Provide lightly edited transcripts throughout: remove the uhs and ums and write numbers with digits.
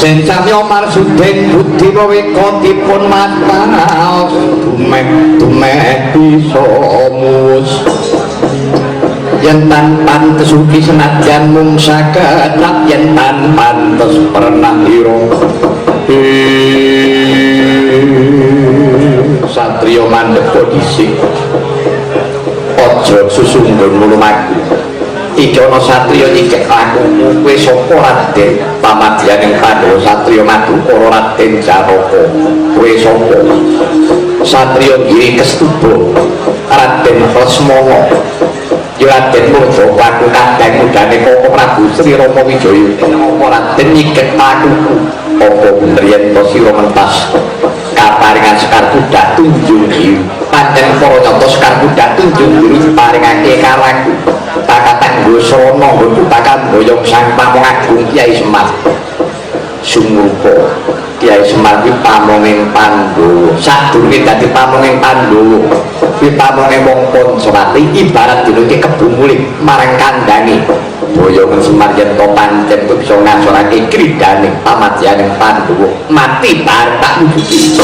Samya marsuding budi weweka dipun mastaos tumek bisa mus yen tan pantes ugi senajan mung saged yen tan pantes pernah ira satriya mandhapa dhisik aja susunggun mulumaku iki ana satriya nyikek aku kowe sapa Raden pamadyaning Pandhawa satriya Madukara Raden Jaraka kowe sapa satriya nggih Kestuba Raden Lesmana ya Raden Murja aku kadang mudane Koko Prabu Sri Rama Wijaya apa Raden nyikek aku apa bener yen to sira mentas kaparingan Sekar Budak tunjung iki pancen para nyata Sekar Budak tunjung iki paringake karaku takatan nggo srana nggo takan boyong Sang Pamong Agung Kyai Semar sumrupa Kyai Semar kuwi pamonging Pandhawa sadurunge dadi pamonging Pandhawa kuwi pamonging wong Pancawati ibarat dina iki kebumuling marang kandhange boyong Semar yen to pancen bisa ngasorake kridane pamadyaning Pandhawa mati bar tak wujudi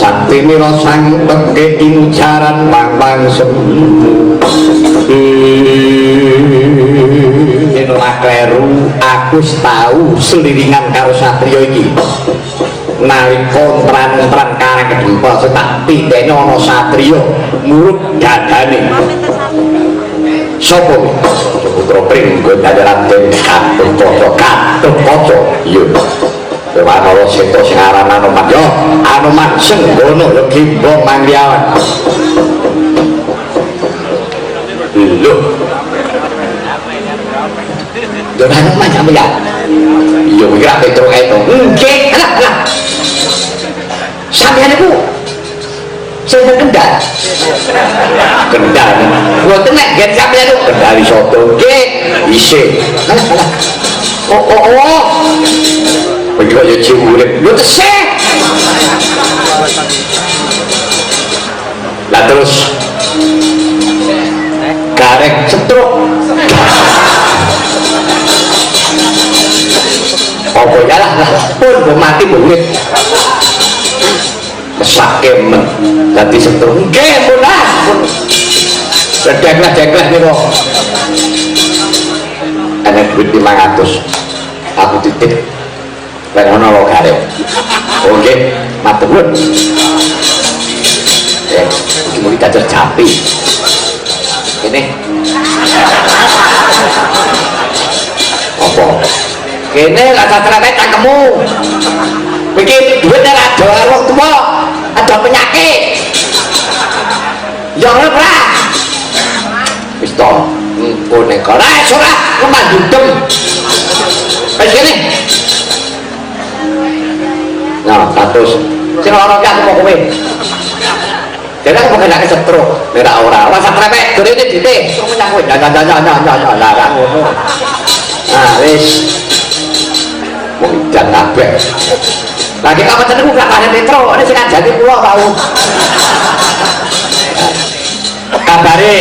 sakti mira sang teke inujaran pang semu yen ora kleru aku tahu seliringan karo satriya iki nalika tran-tran kareng kedempel tak pitene ana satriya muruk dadane sapa putra pringgo Raden Gatotkaca iya Dewanara Seta sing aran Anoman yo Anoman Senggono yo Gimbong Manggiawan lho yo Anoman sampeyan iya kira Petro itu nggih alah sampeyan iku saya Kendal mboten nek nggih sampeyan iku Kendali soto nggih isih oh begitu aja ciurin lu teseh lah terus karek cetruk apa ya lah pun mati bulit kesakemen jadi cetruk nggih pun lah dedek-dedek nih kok ada duit 500 aku titip dan ono lo karep oke matur nuwun ya iki mung kacer capi ini apa kene lah satrane cangkemmu iki duit ora ada wong tuwa ada penyakit yo ora wis to pun nek ora ora kemandudem wis kene nah, status sing ora aku mau kowe jadi aku bakal lagi setruk ora ora satrepek dene dite menyang kowe lah ngono nah wis mung jan kabeh lagi kapan jenengku gak kaya Petro ini sing ajati kula tau kabare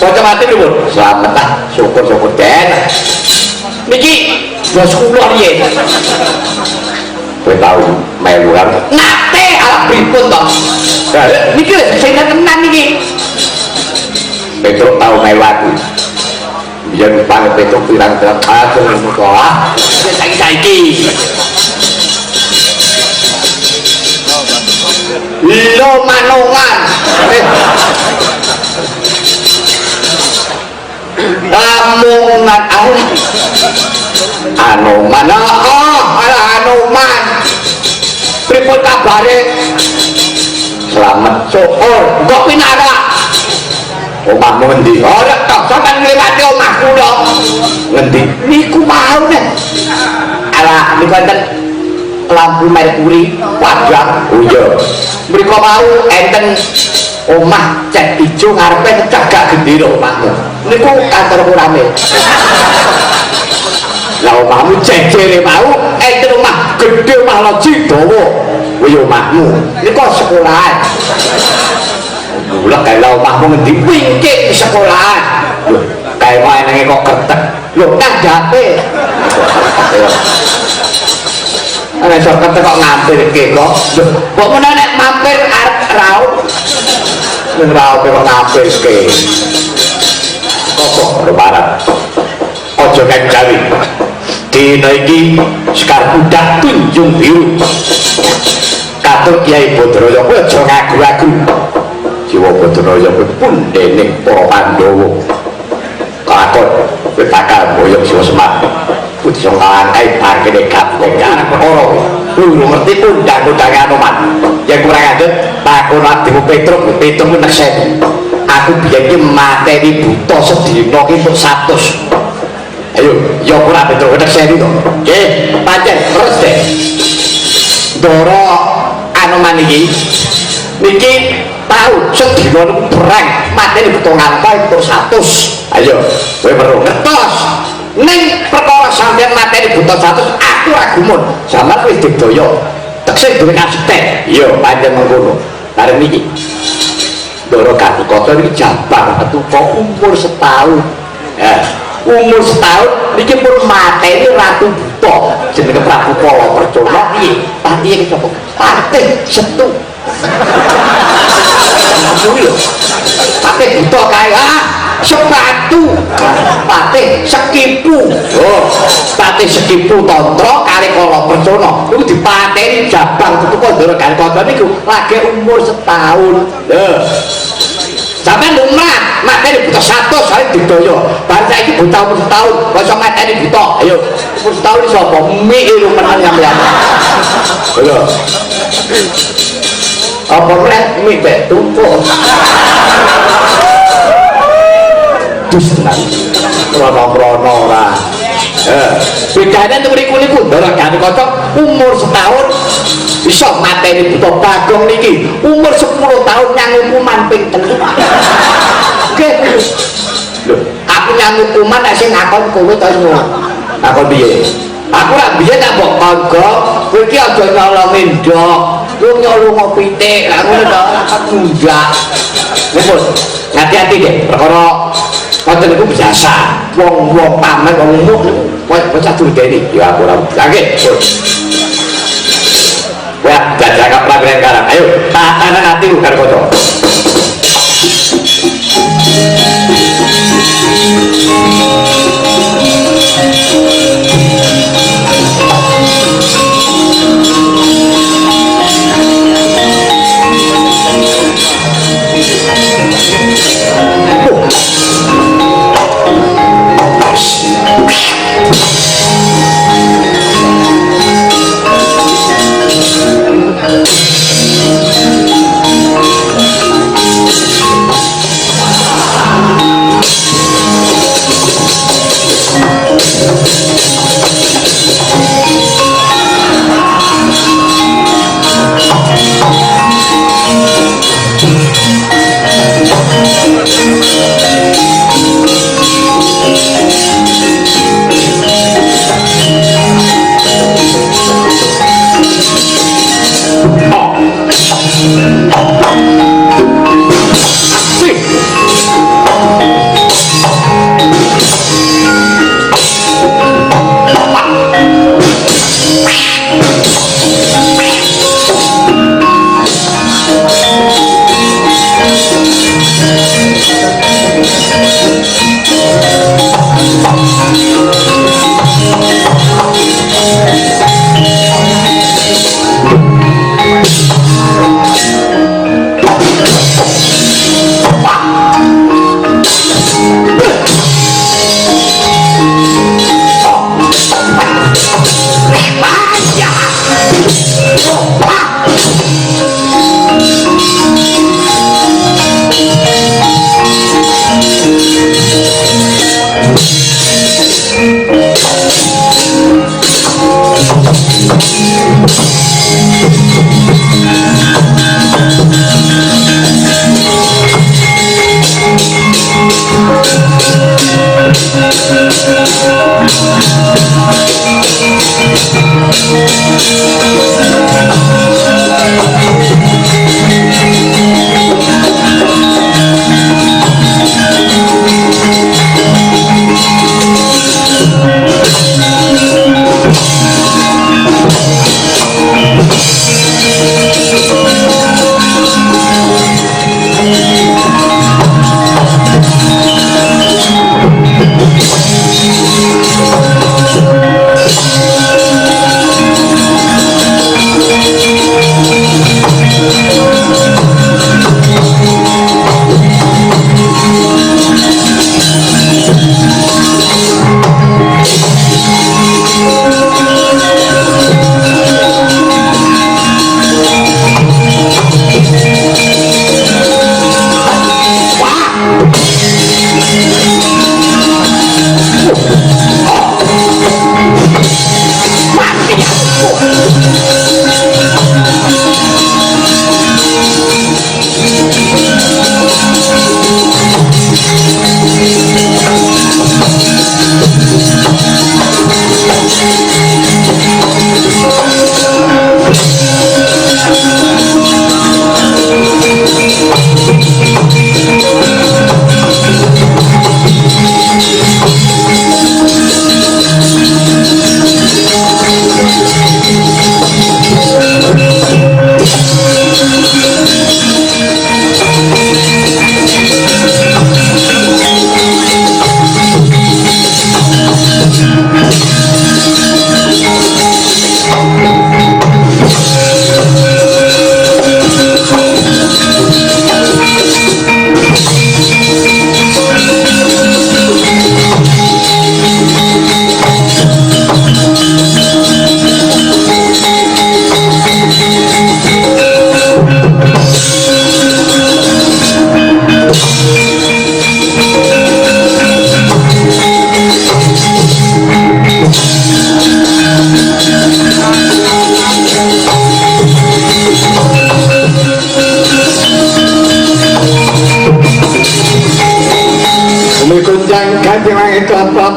kanca mati lho selamat ah syukur den niki bos kula riyen kowe tau melu kan nate ala pripun to niki wis sing tenan niki Petro tau melu aku biyen pang Petro pirang-pirang tahun sekolah saiki lo manungan lamungan Anoman Anoman pripun kabare selamat syukur kok pinara omahmu ngendi ora tok sampeyan ngliwati omahku lho ngendi niku mau nek ala niku enten lampu merkuri padang oh iya mriko mau enten omah cat ijo ngarepe cagak gendera omahmu niku kantorku rame lah omahmu jejere mau enten omah gedhe omah loji dawa kuwi omahmu niku sekolahan mulak kae omahmu ngendi wingking sekolahan lho kae wae nang kok ketek lho nang jate ana sok kok ngampir ke kok kok menawa nek mampir arep raut ning raut kok ngampir ke kok lebaran aja kancawi dina iki sekar budak tunjung biru katur Kyai Badraya kuwi aja ngagu-agu jiwa Badraya kuwi pundene para Pandhawa kakon kowe bakal boyong Siwa Semar kuwi iso ngangkai pakene kabeh cara perkara luru ngerti undang-undange Anoman yang kurang adet takon adikmu Petro ku neksen aku biyen iki mateni buta sedina ki entuk 100 ayo ya ora Petro neksen to nggih pancen terus deh Ndara Anoman iki niki tahu sedina niku perang mateni buta ngantai entuk 100 ayo kowe perlu ngertos ning perkara sampeyan mateni buta 100 aku ora gumun sampeyan wis digdaya tekse duwe kasetet iya pancen mengkono bareng niki Ndara Gatotkaca iki jabar ketuka umur setahun umur setahun niki pun mateni Ratu Buta jenenge Prabu Kalapercana piye patihe kecapa patih setu patih buta kae sepatu patih sekipu patih sekipu tantra kali Kalapercana niku dipateni Jabang Kutukandara kali Kandara niku lagi umur setahun sampeyan lumrah mateni buta 100 saya didaya bar saiki buta umur setahun kok mateni buta ayo umur setahun sapa mik lho menan sampeyan lho apa meneh mik tek tumpuk dus tenan krono-krono ora bedane tuh niku ndara gane kocok umur setahun bisa mateni buta Bagong niki umur 10 tahun nyang hukuman ping 3 nggih lho aku nyang hukuman nek sing ngakon kowe to ngono aku piye aku ra biyen tak mbok kanggo kowe iki aja nyolongi ndok lu nyolong pitik lha ngono to enggak nyebut hati-hati deh perkara wonten niku biasa wong-wong pamer wong umum niku bocah durgeni ya aku ora nggih ya jaga pelajaran sekarang ayo tatanan hati bukan kocok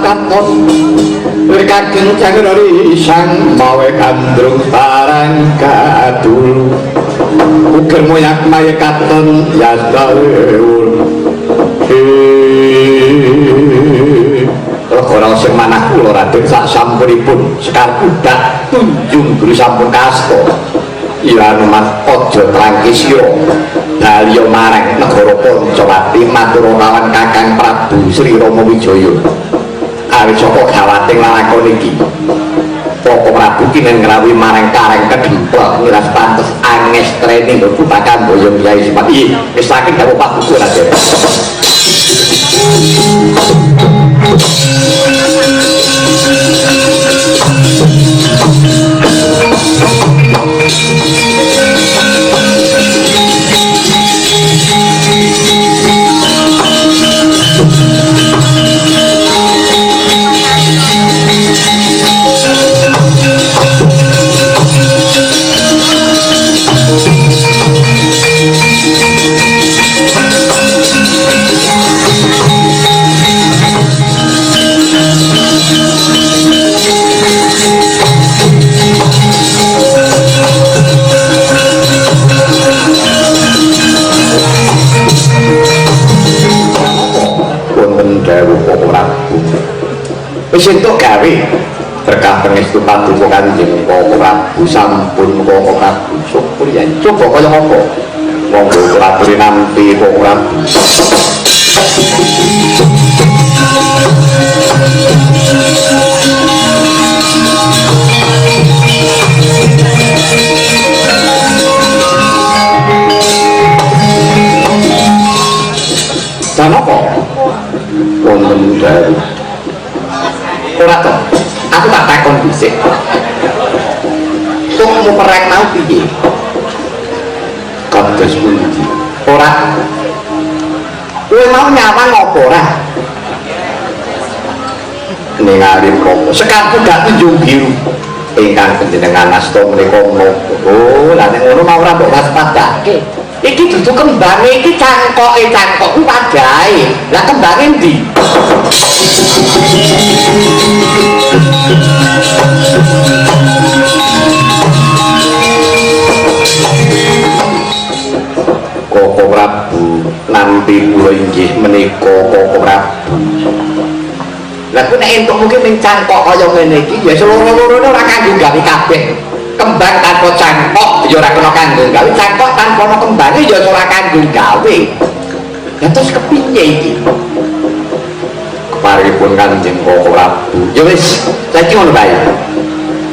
katon Kageng Jangrori sang mawe kandrung barang kadul uger moyak maya katon yadawul orang sing manah kula Raden sak sampunipun sekar budak tunjung guru sampun kasta Ilanuman aja trangki sira dalya marang negara Pancawati matur kawan Kakang Prabu Sri Rama Wijaya awit saka gawating lalakon iki Poko Prabu kinen ngrawi marang kareng kedemplok miras pantes angestreni lho Bakan Boyong Kyai Semar iki wis saking dawuh Pak Buku Raden wis entuk gawe berkah pangestu paduka Kanjeng Prabu sampun Koko Prabu syukur ya coba kaya apa monggo aturi nampi Koko Prabu dan apa wonten dari ora to aku tak takon dhisik kok mau perang mau piye kados pundi ora kowe mau nyawang apa ora ning alim kok sekar budak tunjung biru ingkang panjenengan asta menika oh lha nek ngono mau ora mbok waspadake iki dudu kembange iki cangkoke wadahe lah kembange ndi Koko Prabu nampi kula inggih menika Koko Prabu lah ku nek entuk mungkin ning cangkok kaya ngene iki ya loro-lorone ora kanggo gawe kabeh kembang tanpa cangkok ya ora kena kanggo gawe cangkok tanpa ana kembange ya ora kanggo gawe ya terus kepiye iki keparipun Kanjeng Koko Prabu ya wis saiki ngono bae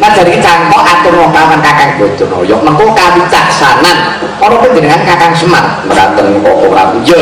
ngajari cangkok atur kawan Kakang Bojonoyo mengko kawicaksanan para panjenengan Kakang Semar mekaten Koko Prabu ya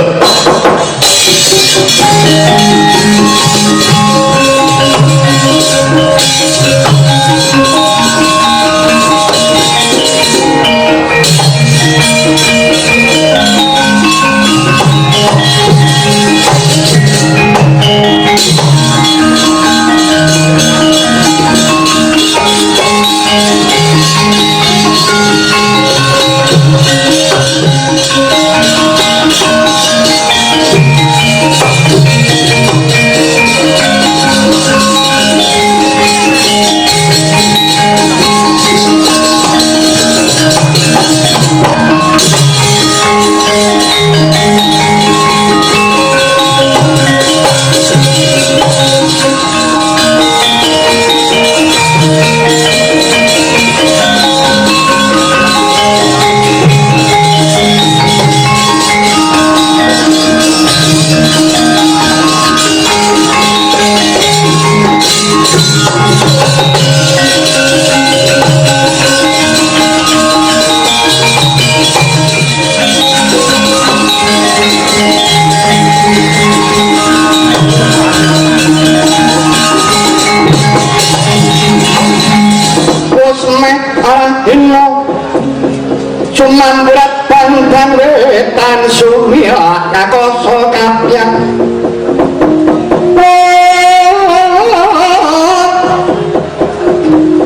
cuman berat pandang wetan sumia kakoso kapyang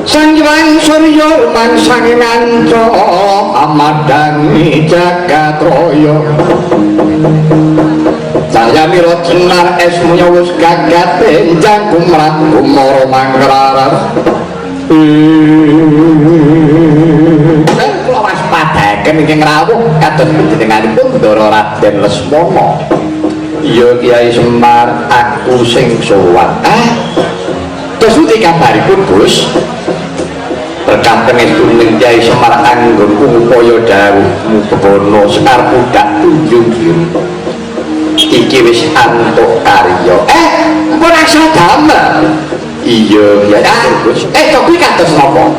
sanjwang suryo mansang nganco amadangi jagat royo Saryamira cenar esmunya wis gagat enjang kumrat kumara mangkrarat. Kula waspadaken ingkang rawuh kados panjenenganipun Ndara Raden Lesmana. Iya Kyai Semar, aku sing sowan. Terus pundi kabaripun, Bos? Berkah pengestuning Kyai Semar anggon upaya dawuhmu bebono sekar budak tunjung biru. Iki wis antuk karya. Ora iso damel. Iya, ya Bos. To kuwi kados napa?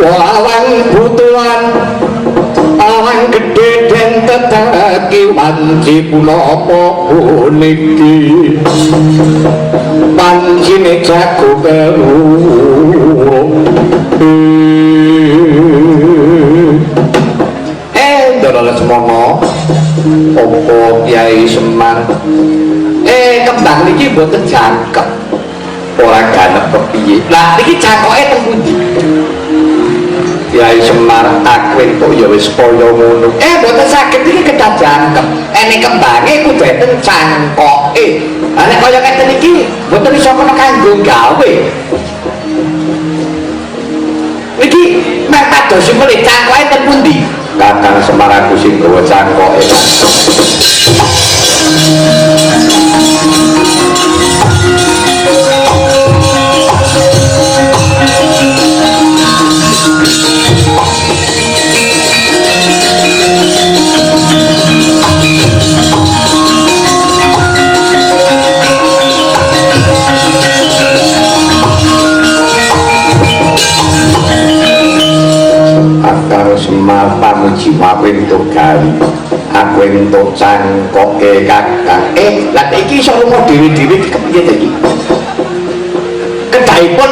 Awan butuhan awan gede dan tetaki wanci punapa puniki pancine jago keluru Ndara Lesmana apa Kyai Semar kembang niki mboten jangkep ora ganep kepiye lah niki jangkoke teng pundi Kyai Semar aku entuk ya wis kaya ngono. Mboten saged iki kedah jangkep. Nek kembange kudu enten cangkoke. Nek kaya ngeten iki mboten iso kena kanggo gawe. Iki mek padosipun cangkoke enten pundi? Kakang Semar aku sing gawa cangkoke. Kakang Semar pamuji entuk gawe aku entuk cangkoke kakang lah iki iso lunga dhewe-dhewe kepiye to iki kedahipun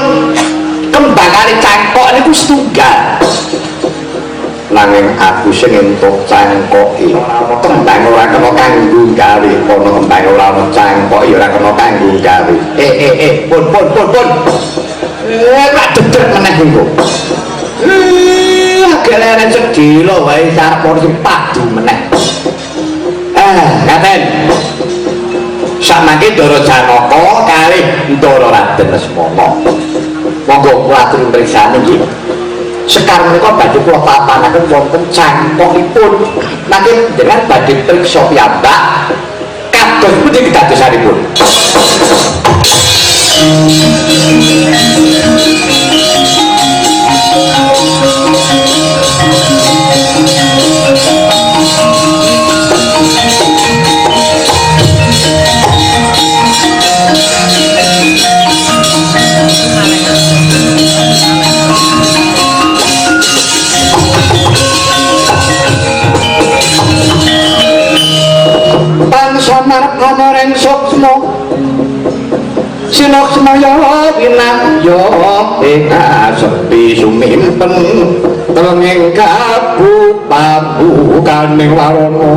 kembang kali cangkok niku setunggal nanging aku sing entuk cangkoke kembang ora kena kanggo gawe ana kembang ora ana cangkok ya ora kena kanggo gawe pun tak dedek meneh niku keleren sedilo wae sarep porsi padu meneh ngaten samangke Ndara Janaka kalih Ndara Raden Lesmana monggo kula aturi priksane nggih sekar menika badhe kula papanaken wonten cangkokipun nanging dengan badhe priksa piyambak kados pundi kedadosanipun Semar panoreng soksmo sinoksmaya winahya ing sepi sumimpen tenging kabu pabukaning warana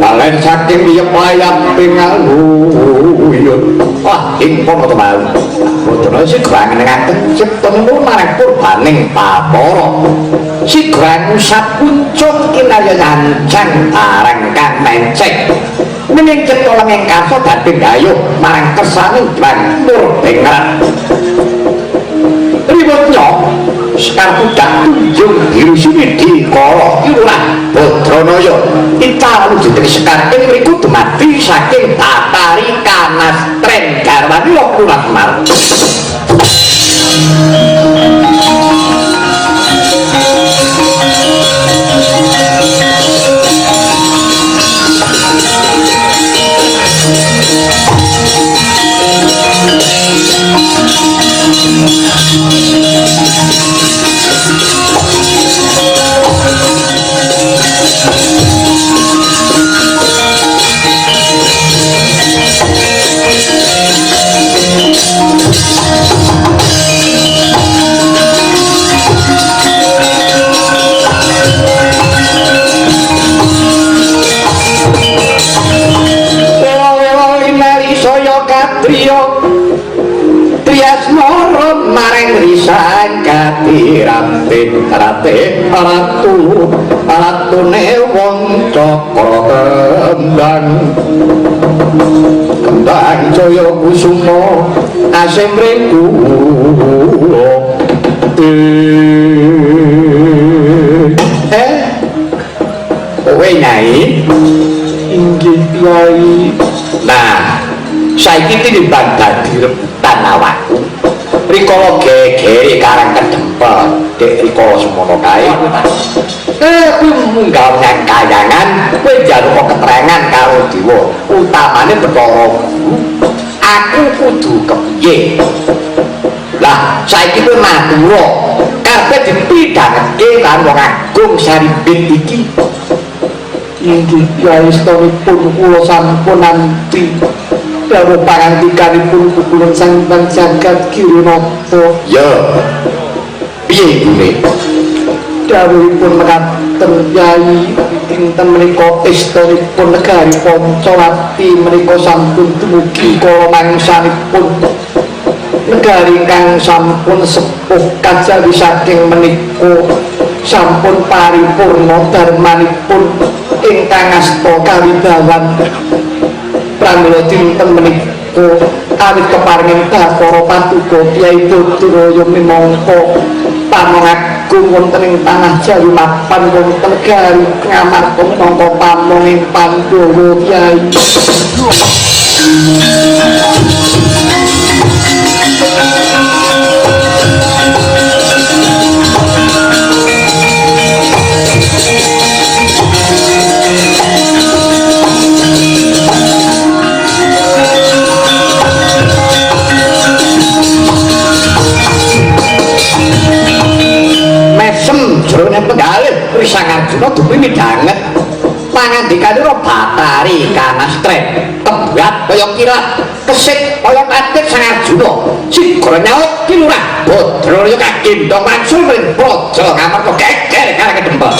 Balen saking piyep-payap pingaluyun wah ing kono to mau boten sigrang nengaken ciptanipun marang purbaning papara sigrang sapuncung kinayanan jan areng kang mencek mening cetha lenging kaso dadi gayuh marang kersaning Hyang Purbengrat ributnya sekar budak tunjung biru sumidi kala irurah Badranaya ical wujuding sekar ing mriku dumadi saking Batari Kanastren garwane Kurangmar ratune wong cakra kembang jaya kusuma asemrengku kowe nyai inggih Kyai. Nah saiki tinimbang dadi tanawaku rikala gegere karang kedempel dek rikala semono kae kuwi munggah nang kayangan kowe njaluk keterangan karo dewa utamane Bathara aku kudu kepiye lah saiki kowe madura karepe dipidhanake karo wong agung Sarimbit iki. Inggih Kyai Astunipun kula sampun nanti dawuh pangandikanipun kukulun sang jagat Kirinata. Ya. Piye ibune? Dawuhipun mekaten Kyai dinten menika estunipun negari Pancawati menika sampun dumugi kala mangsanipun negari ingkang sampun sepuh kajawi saking menika sampun paripurna darmanipun ingkang asta kawidawan pramila dinten menika awit keparingin Bathara Paduka Kyai Dodoraya minangka pamangagung wonten ing tanah Jawi mapan wonten negari Ngamarta minangka pamonging Pandhawa Kyai. Jroning penggalih Risangarjuna dupi midhanget pangandikanira Bathari Kanastren tembat kaya kirah kesit kaya patit Sang Arjuna sigra nyaut kilurah Badraya kagindhong wangsul ring praja Ngamarta geger karang kedempel.